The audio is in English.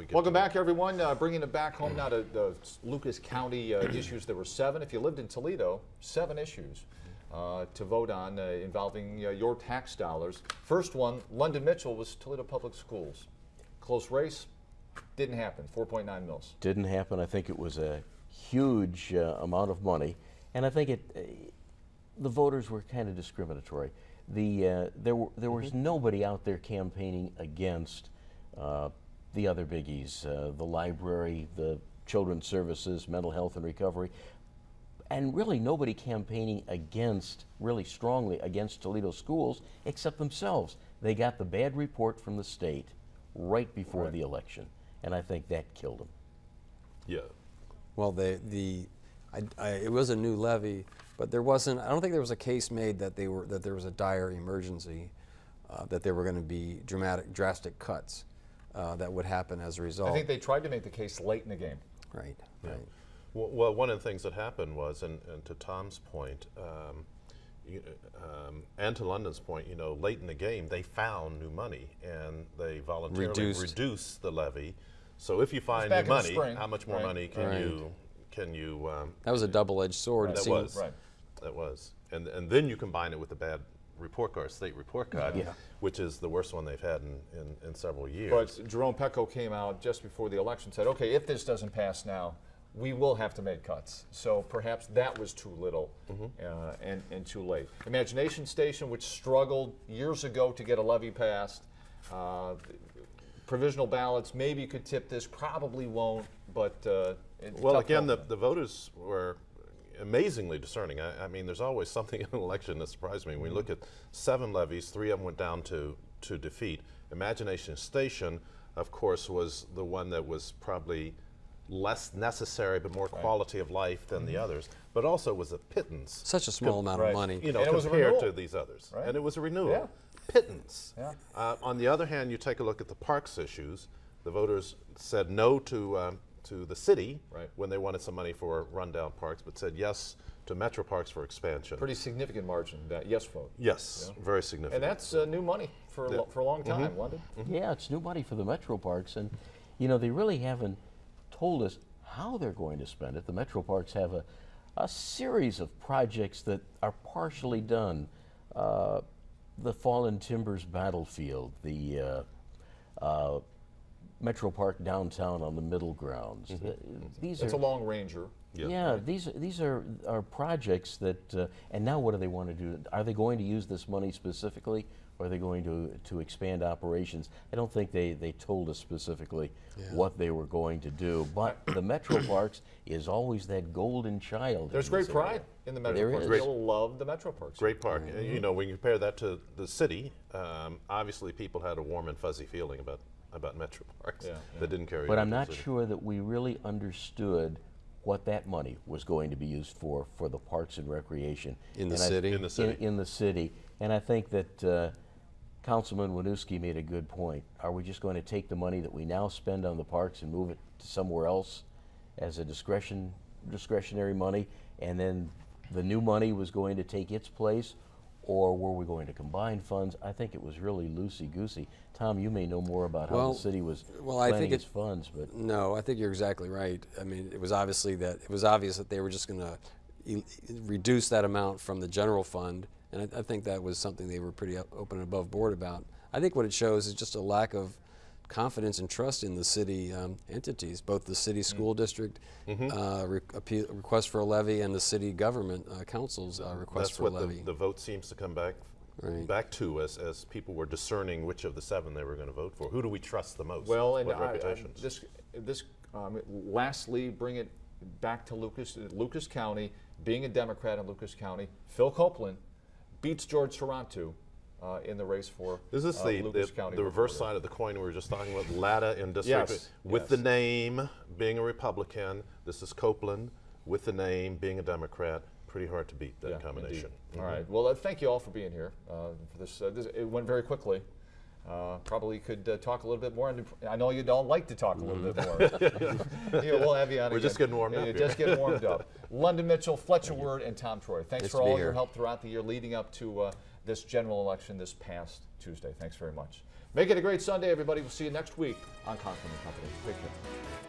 Welcome back, everyone. Bringing it back home now to the Lucas County issues. There were 7. If you lived in Toledo, 7 issues to vote on involving your tax dollars. First one, London Mitchell, was Toledo Public Schools. Close race, didn't happen. 4.9 mils. Didn't happen. I think it was a huge amount of money, and I think the voters were kind of discriminatory. There was nobody out there campaigning against the other biggies, the library, the children's services, mental health and recovery, and really nobody campaigning really strongly against Toledo schools except themselves. They got the bad report from the state right before the election, and I think that killed them. Yeah. Well, it was a new levy, but there wasn't. I don't think there was a case made that there was a dire emergency, that there were going to be drastic cuts that would happen as a result. I think they tried to make the case late in the game. Right. Yeah. Right. Well, one of the things that happened was, and to Tom's point, and to London's point, late in the game, they found new money and they voluntarily reduced the levy. So if you find new money, how much more money can you? That was a double-edged sword. That was. Right. That was. And then you combine it with the bad report card, state report card, which is the worst one they've had in several years. But Jerome Pecco came out just before the election, said, okay, if this doesn't pass now, we will have to make cuts. So perhaps that was too little and too late. Imagination Station, which struggled years ago to get a levy passed, provisional ballots, maybe you could tip this, probably won't, but well, again, the voters were amazingly discerning. I mean, there's always something in an election that surprised me. When we look at 7 levies, 3 of them went down to defeat. Imagination Station, of course, was the one that was probably less necessary but more quality of life than the others, but also was a pittance. Such a small amount of money, compared to these others. And it was a renewal. Yeah. Pittance. Yeah. On the other hand, you take a look at the parks issues. The voters said no to the city when they wanted some money for rundown parks, but said yes to Metro Parks for expansion. Pretty significant margin, that yes vote. Yes, very significant. And that's new money for a long time, London. Yeah, it's new money for the Metro Parks, and they really haven't told us how they're going to spend it. The Metro Parks have a series of projects that are partially done. The Fallen Timbers Battlefield, the Metro Park downtown on the Middle Grounds. It's a long ranger. Yeah, these are projects that, and now what do they want to do? Are they going to use this money specifically, or are they going to expand operations? I don't think they told us specifically what they were going to do, but the Metro Parks is always that golden child. There's great pride in the Metro Parks. People love the Metro Parks. Great park. When you compare that to the city, obviously people had a warm and fuzzy feeling about Metro Parks that didn't carry. But I'm not sure that we really understood what that money was going to be used for the parks and recreation in the city. In the city, and I think that Councilman Winooski made a good point. Are we just going to take the money that we now spend on the parks and move it to somewhere else as a discretionary money, and then the new money was going to take its place? Or were we going to combine funds? I think it was really loosey-goosey. Tom, you may know more about how the city was planning its funds, but no, I think you're exactly right. I mean, it was obvious that they were just going to reduce that amount from the general fund, and I think that was something they were pretty open and above board about. I think what it shows is just a lack of confidence and trust in the city entities, both the city school district request for a levy and the city government council's request for a levy. That's what the vote seems to come back to us as people were discerning which of the 7 they were going to vote for. Who do we trust the most? Well, and lastly, bring it back to Lucas County. Being a Democrat in Lucas County, Phil Copeland beats George Taranto in the race for This is the reverse side of the coin we were just talking about, Latta in district. With the name being a Republican, this is Copeland with the name being a Democrat. Pretty hard to beat that combination. All right. Well, thank you all for being here. For this, it went very quickly. Probably could talk a little bit more. I know you don't like to talk a little bit more. We'll have you on. We're just getting warmed up. Just getting warmed up. London Mitchell, Fletcher Word, and Tom Troy. Thanks for all your help throughout the year leading up to this general election this past Tuesday. Thanks very much. Make it a great Sunday, everybody. We'll see you next week on Conklin Company. Take care.